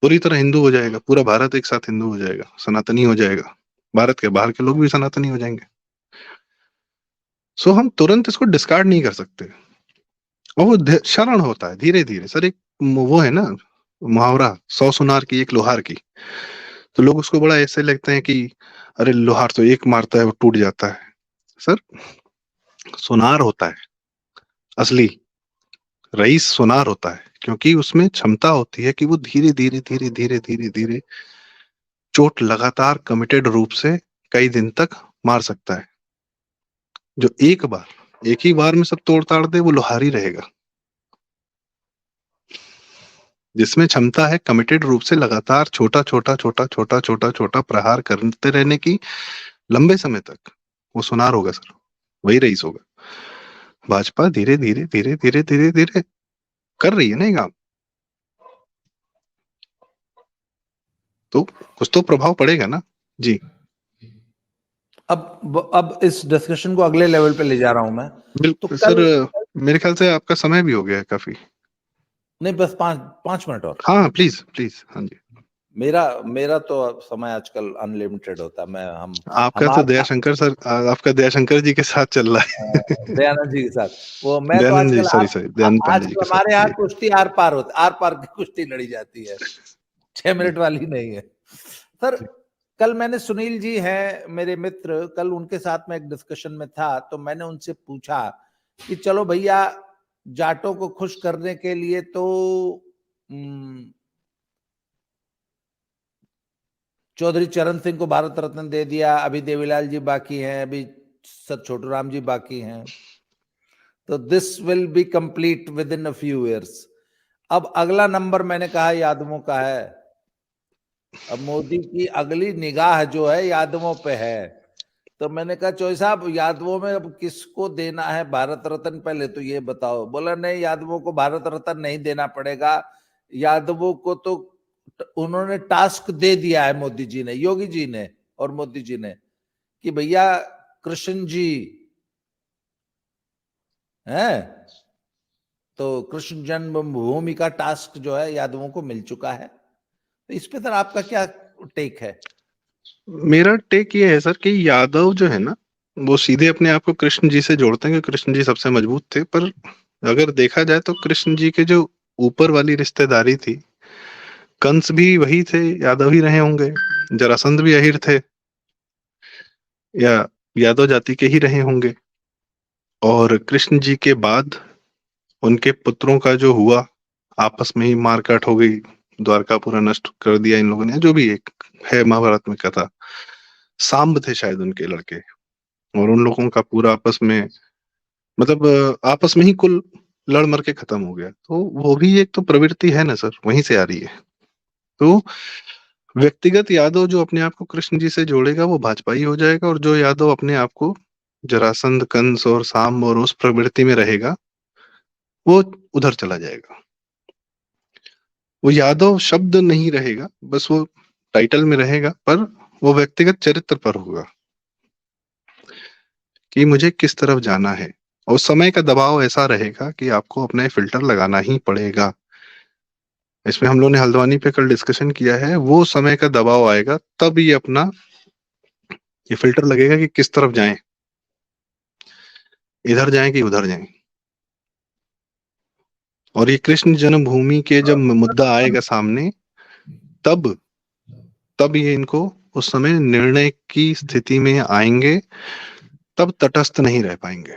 B: पूरी तरह हिंदू हो जाएगा, पूरा भारत एक साथ हिंदू हो जाएगा, सनातनी हो जाएगा, भारत के बाहर के लोग भी सनातनी हो जाएंगे। सो हम तुरंत इसको डिस्कार्ड नहीं कर सकते, और वो शरण होता है धीरे धीरे सर। एक वो है ना मुहावरा, 100 सुनार की एक लोहार की। तो लोग उसको बड़ा ऐसे लगते हैं कि अरे लोहार तो एक मारता है वो टूट जाता है। सर, सुनार होता है असली, रईस सुनार होता है, क्योंकि उसमें क्षमता होती है कि वो धीरे धीरे धीरे धीरे धीरे धीरे चोट लगातार कमिटेड रूप से कई दिन तक मार सकता है। जो एक ही बार में सब तोड़ ताड़ दे वो लोहारी रहेगा। जिसमें क्षमता है कमिटेड रूप से लगातार छोटा छोटा छोटा छोटा छोटा छोटा प्रहार करते रहने की लंबे समय तक, वो सुनार होगा सर, वही रईस होगा। भाजपा धीरे धीरे धीरे धीरे धीरे धीरे कर रही है ना ये काम, तो कुछ तो प्रभाव पड़ेगा ना जी।
A: अब इस डिस्कशन को अगले लेवल पे ले जा रहा हूं मैं। तो
B: बिल्कुल
A: कल
B: सर, मेरे ख्याल से आपका समय भी हो गया है काफी।
A: नहीं, बस 5 मिनट और।
B: हाँ प्लीज प्लीज, हाँ जी।
A: मेरा तो समय आजकल अनलिमिटेड होता है।
B: आपका तो दयाशंकर सर, आपका दयाशंकर जी के साथ चल रहा है।
A: दयानंद जी के साथ वो मैं तो
B: दयानंद जी,
A: आजकल
B: सॉरी दयानंद पांडे जी
A: आजकल
B: के साथ
A: हमारे यहाँ
B: जी।
A: कुश्ती आर पार की कुश्ती लड़ी जाती है, 6 मिनट वाली नहीं है सर। कल मैंने सुनील जी हैं मेरे मित्र, कल उनके साथ में एक डिस्कशन में था, तो मैंने उनसे पूछा कि चलो भैया, जाटों को खुश करने के लिए तो चौधरी चरण सिंह को भारत रत्न दे दिया, अभी देवीलाल जी बाकी हैं, अभी सर छोटू राम जी बाकी हैं, तो this will be complete with in a few years. अब अगला नंबर मैंने कहा यादवों का है। अब मोदी की अगली निगाह जो है यादवों पे है। तो मैंने कहा चौधरी साहब, यादवों में अब किसको देना है भारत रत्न, पहले तो ये बताओ। बोला नहीं, यादवों को भारत रत्न नहीं देना पड़ेगा, यादवों को तो उन्होंने टास्क दे दिया है मोदी जी ने, योगी जी ने और मोदी जी ने, कि भैया कृष्ण जी हैं, तो कृष्ण जन्मभूमि का टास्क जो है यादवों को मिल चुका है। तो इस पे सर आपका क्या टेक है?
B: मेरा टेक ये है सर कि यादव जो है ना, वो सीधे अपने आप को कृष्ण जी से जोड़ते हैं कि कृष्ण जी सबसे मजबूत थे, पर अगर देखा जाए तो कृष्ण जी के जो ऊपर वाली रिश्तेदारी थी, कंस भी वही थे, यादव ही रहे होंगे, जरासंध भी अहिर थे या यादव जाति के ही रहे होंगे। और कृष्ण जी के बाद उनके पुत्रों का जो हुआ, आपस में ही मारकाट हो गई, द्वारका पूरा नष्ट कर दिया इन लोगों ने, जो भी एक है महाभारत में कथा। सांब थे शायद उनके लड़के, और उन लोगों का पूरा आपस में, मतलब आपस में ही कुल लड़ मर के खत्म हो गया। तो वो भी एक तो प्रवृत्ति है ना सर, वहीं से आ रही है। तो व्यक्तिगत यादव जो अपने आप को कृष्ण जी से जोड़ेगा वो भाजपा ही हो जाएगा, और जो यादव अपने आप को जरासंध, कंस और सांब और उस प्रवृत्ति में रहेगा, वो उधर चला जाएगा। वो यादव शब्द नहीं रहेगा, बस वो टाइटल में रहेगा, पर वो व्यक्तिगत चरित्र पर होगा कि मुझे किस तरफ जाना है। और समय का दबाव ऐसा रहेगा कि आपको अपना फिल्टर लगाना ही पड़ेगा। इसमें हम लोगों ने हल्द्वानी पे कल डिस्कशन किया है, वो समय का दबाव आएगा तब ये अपना ये फिल्टर लगेगा कि किस तरफ जाएं, इधर जाएं कि उधर जाएं। और ये कृष्ण जन्मभूमि के जब मुद्दा आएगा सामने, तब तब ये इनको उस समय निर्णय की स्थिति में आएंगे, तब तटस्थ नहीं रह पाएंगे।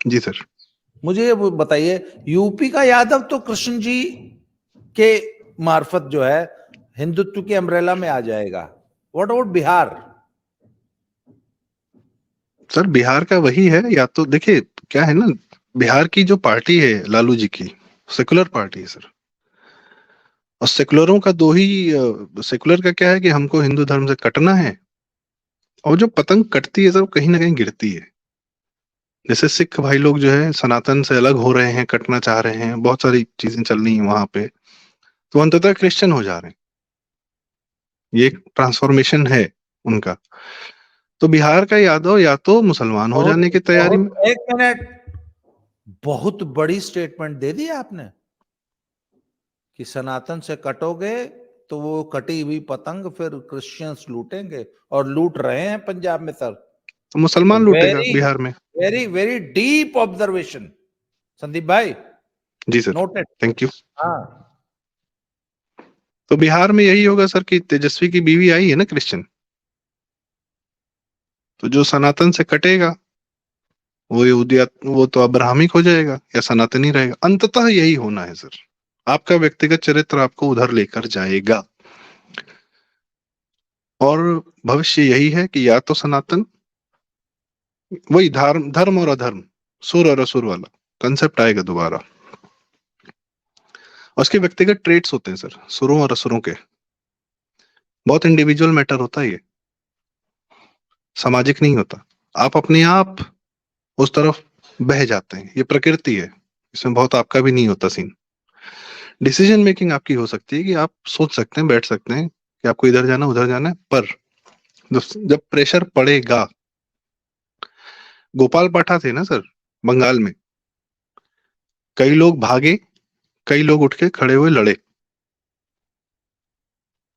B: जी सर।
A: मुझे ये बताइए, यूपी का यादव तो कृष्ण जी के मार्फत जो है हिंदुत्व की अम्ब्रेला में आ जाएगा। What about Bihar?
B: Sir Bihar का वही है, या तो देखिए क्या है ना, बिहार की जो पार्टी है लालू जी की, सेकुलर पार्टी है सर। और सेकुलरों का दो ही, सेकुलर का क्या है कि हमको हिंदू धर्म से कटना है, और जो पतंग कटती है सर वो कहीं ना कहीं गिरती है। जैसे सिख भाई लोग जो है सनातन से अलग हो रहे हैं, कटना चाह रहे हैं, बहुत सारी चीजें चल रही हैं वहां पे, तो अंततः क्रिश्चियन हो जा रहे हैं। ये एक ट्रांसफॉर्मेशन है उनका। तो बिहार का यादव या तो मुसलमान हो
A: बहुत
B: जाने की तैयारी में।
A: बहुत, एक मिनट, बहुत बड़ी स्टेटमेंट दे दी आपने कि सनातन से कटोगे तो वो कटी हुई पतंग फिर क्रिश्चियंस लूटेंगे, और लूट रहे हैं पंजाब में सर।
B: तो मुसलमान लूटेगा
A: वेरी
B: बिहार में।
A: Very very deep observation Sandeep भाई,
B: जी सर,
A: नोटेड।
B: Thank you.
A: हाँ,
B: तो बिहार में यही होगा सर कि तेजस्वी की बीवी आई है ना क्रिश्चियन, तो जो सनातन से कटेगा वो यहूदिया, वो तो अब्राहमिक हो जाएगा या सनातनी रहेगा। अंततः यही होना है सर, आपका व्यक्तिगत चरित्र आपको उधर लेकर जाएगा। और भविष्य यही है कि या तो सनातन, वही धर्म धर्म और अधर्म, सुर और असुर वाला कंसेप्ट आएगा दोबारा। और उसके व्यक्तिगत ट्रेट्स होते हैं सर, सुरों और असुरों के, बहुत इंडिविजुअल मैटर होता है ये, सामाजिक नहीं होता। आप अपने आप उस तरफ बह जाते हैं, ये प्रकृति है, इसमें बहुत आपका भी नहीं होता सीन। डिसीजन मेकिंग आपकी हो सकती है कि आप सोच सकते हैं, बैठ सकते हैं कि आपको इधर जाना उधर जाना है, पर जब प्रेशर पड़ेगा, गोपाल पाठा थे ना सर बंगाल में, कई लोग भागे, कई लोग उठ के खड़े हुए लड़े।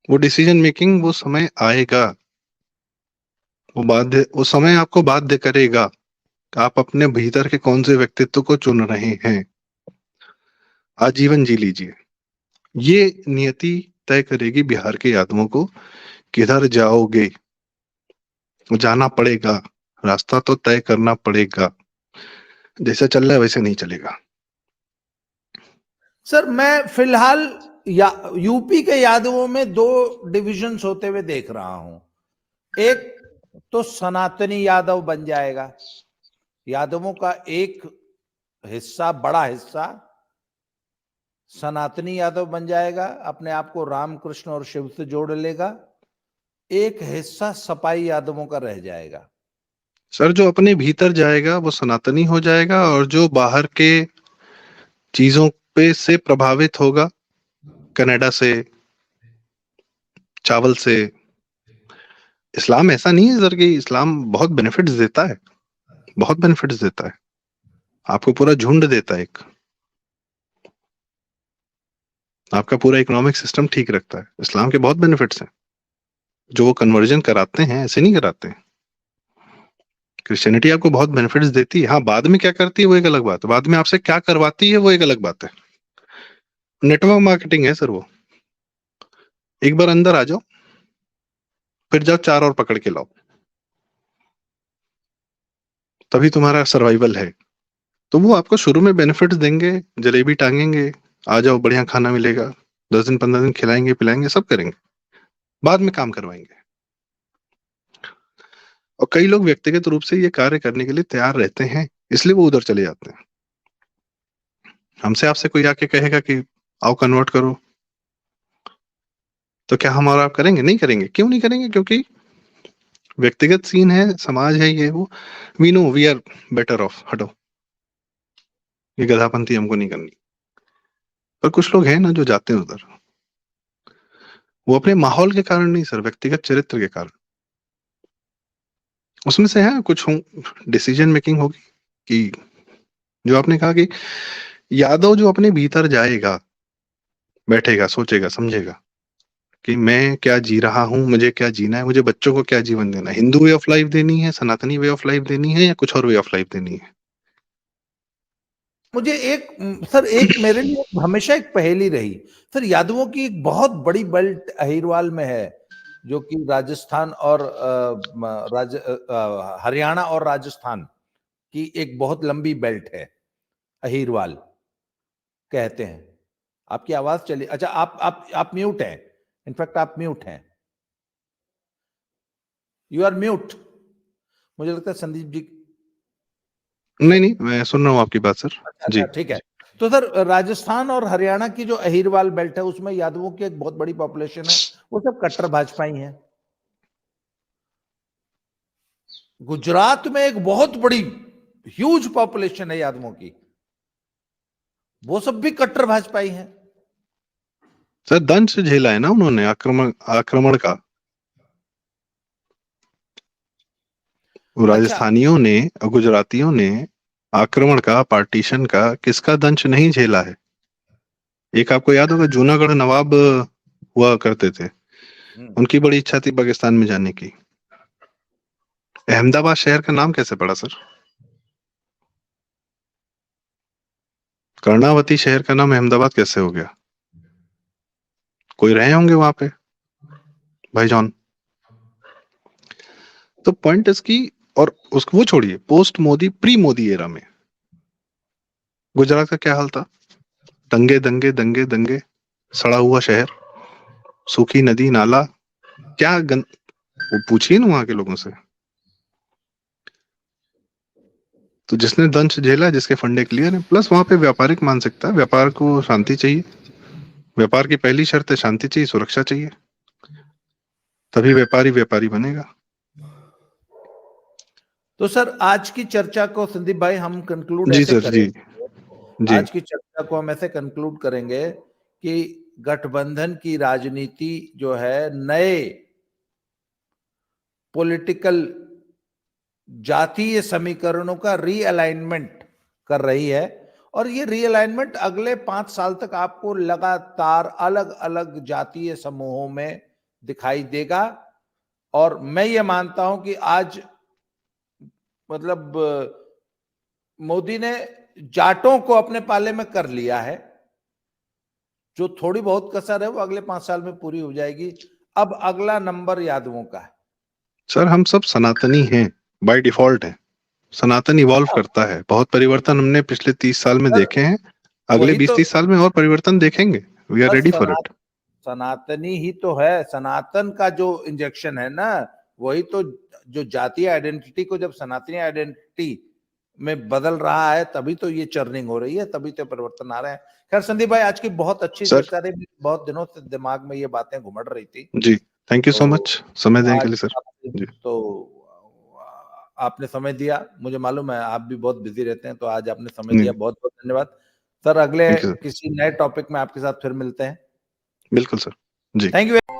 B: वो डिसीजन मेकिंग, वो समय आएगा, वो समय आपको बाध्य करेगा। आप अपने भीतर के कौन से व्यक्तित्व को चुन रहे हैं, आजीवन जी लीजिए। ये नियति तय करेगी बिहार के यादवों को किधर जाओगे। जाना पड़ेगा, रास्ता तो तय करना पड़ेगा, जैसे चल रहा है वैसे नहीं चलेगा।
A: सर मैं फिलहाल यूपी के यादवों में दो डिविजन्स होते हुए देख रहा हूं। एक तो सनातनी यादव बन जाएगा, यादवों का एक हिस्सा, बड़ा हिस्सा सनातनी यादव बन जाएगा, अपने आप को रामकृष्ण और शिव से जोड़ लेगा। एक हिस्सा सपाई यादवों का रह जाएगा।
B: सर जो अपने भीतर जाएगा वो सनातनी हो जाएगा, और जो बाहर के चीजों पे से प्रभावित होगा, कनाडा से, चावल से, इस्लाम ऐसा नहीं है सर कि इस्लाम बहुत बेनिफिट्स देता है, बहुत बेनिफिट्स देता है, आपको पूरा झुंड देता है, एक आपका पूरा इकोनॉमिक सिस्टम ठीक रखता है। इस्लाम के बहुत बेनिफिट्स हैं, जो वो कन्वर्जन कराते हैं ऐसे नहीं कराते हैं। क्रिश्चियनिटी आपको बहुत बेनिफिट्स देती है, हाँ बाद में क्या करती है वो एक अलग बात है, बाद में आपसे क्या करवाती है वो एक अलग बात है। नेटवर्क मार्केटिंग है सर वो। एक बार अंदर आ जाओ, फिर जाओ चार और पकड़ के लाओ, तभी तुम्हारा सर्वाइवल है। तो वो आपको शुरू में बेनिफिट्स देंगे, जलेबी टांगेंगे, आ जाओ बढ़िया खाना मिलेगा, 10 दिन 15 दिन खिलाएंगे पिलाएंगे, सब करेंगे, बाद में काम करवाएंगे। और कई लोग व्यक्तिगत रूप से ये कार्य करने के लिए तैयार रहते हैं, इसलिए वो उधर चले जाते हैं। हमसे आपसे कोई आके कहेगा कि आओ कन्वर्ट करो, तो क्या हम और आप करेंगे? नहीं करेंगे। क्यों नहीं करेंगे? क्योंकि व्यक्तिगत सीन है, समाज है, ये वो, we know we are better off, हटो, ये गधापंती हमको नहीं करनी। पर कुछ लोग हैं ना जो जाते हैं उधर, वो अपने माहौल के कारण नहीं सर, व्यक्तिगत चरित्र के कारण। उसमें से है कुछ डिसीजन मेकिंग होगी कि जो आपने कहा कि यादव जो अपने भीतर जाएगा, बैठेगा, सोचेगा, समझेगा कि मैं क्या जी रहा हूं, मुझे क्या जीना है, मुझे बच्चों को क्या जीवन देना है, हिंदू वे ऑफ लाइफ देनी है, सनातनी वे ऑफ लाइफ देनी है, या कुछ और वे ऑफ लाइफ देनी है।
A: मुझे एक सर, एक मेरे लिए हमेशा एक पहेली रही सर, यादवों की एक बहुत बड़ी बेल्ट अहिरवाल में है, जो कि राजस्थान और हरियाणा और राजस्थान की एक बहुत लंबी बेल्ट है, अहिरवाल कहते हैं। आपकी आवाज चली, अच्छा आप म्यूट हैं, इनफैक्ट आप म्यूट हैं, यू आर म्यूट। मुझे लगता है संदीप जी।
B: नहीं नहीं, मैं सुन रहा हूँ आपकी बात सर।
A: अच्छा
B: जी।
A: ठीक है। तो सर राजस्थान और हरियाणा की जो अहिरवाल बेल्ट है उसमें यादवों की एक बहुत बड़ी पॉपुलेशन है, वो सब कट्टर भाजपाई हैं। गुजरात में एक बहुत बड़ी ह्यूज पॉपुलेशन है यादवों की, वो सब भी कट्टर भाजपाई हैं।
B: सर दंश झेला है ना उन्होंने, आक्रमण आक्रमण का। वो
A: अच्छा,
B: राजस्थानियों ने और गुजरातियों ने आक्रमण का, पार्टीशन का, किसका दंश नहीं झेला है। एक आपको याद होगा जूनागढ़ नवाब हुआ करते थे, उनकी बड़ी इच्छा थी पाकिस्तान में जाने की। अहमदाबाद शहर का नाम कैसे पड़ा सर? कर्णावती शहर का नाम अहमदाबाद कैसे हो गया? कोई रहे होंगे वहां पे, भाई जॉन। तो पॉइंट इसकी, और उसको वो छोड़िए, post Modi pre Modi era में गुजरात का क्या हाल था? दंगे दंगे दंगे दंगे, सड़ा हुआ शहर, सूखी नदी नाला, क्या वो पूछिए ना वहां के लोगों से। तो जिसने दंश झेला, जिसके फंडे क्लियर है, प्लस वहां पे व्यापारिक मानसिकता है, व्यापार को शांति चाहिए, व्यापार की पहली शर्त है शांति चाहिए, सुरक्षा चाहिए, तभी व्यापारी व्यापारी बनेगा।
A: तो सर आज की चर्चा को संदीप भाई हम कंक्लूड
B: जी
A: ऐसे
B: सर, जी
A: करेंगे,
B: जी
A: आज की चर्चा को हम ऐसे कंक्लूड करेंगे कि गठबंधन की राजनीति जो है नए पॉलिटिकल जातीय समीकरणों का रीअलाइनमेंट कर रही है, और ये रीअलाइनमेंट अगले 5 साल तक आपको लगातार अलग अलग जातीय समूहों में दिखाई देगा। और मैं ये मानता हूं कि आज मतलब मोदी ने जाटों को अपने पाले में कर लिया है, जो थोड़ी बहुत कसर है वो अगले 5 साल में पूरी हो जाएगी। अब अगला नंबर यादवों का है।
B: सर, हम सब सनातनी हैं, बाय डिफॉल्ट हैं। सनातन इवॉल्व करता है, बहुत परिवर्तन हमने पिछले 30 साल में
A: सर
B: देखे हैं, अगले
A: वही तो
B: 20-30 साल में और परिवर्तन देखेंगे। We are
A: sir,
B: ready for it.
A: सनातनी ही तो है, सनातन का जो इंजेक्शन है ना, वही तो जो जातीय आइडेंटिटी को जब सनातनी आइडेंटिटी में बदल रहा है, तभी तो ये चर्निंग हो रही है, तभी तो परिवर्तन आ रहे हैं। खैर संदीप भाई, आज की बहुत अच्छी
B: सर
A: चर्चा रही, बहुत दिनों से दिमाग में ये बातें घुमड़ रही थी।
B: जी, थैंक यू सो
A: तो
B: मच समय देने के
A: आज
B: लिए सर। जी,
A: तो आपने समय दिया, मुझे मालूम है आप भी बहुत बिजी रहते हैं, तो आज आपने समय
B: जी,
A: दिया, बहुत बहुत धन्यवाद सर। अगले
B: थैंक यू सर,
A: किसी नए टॉपिक में आपके साथ फिर मिलते हैं।
B: बिल्कुल सर। जी।
A: Thank you.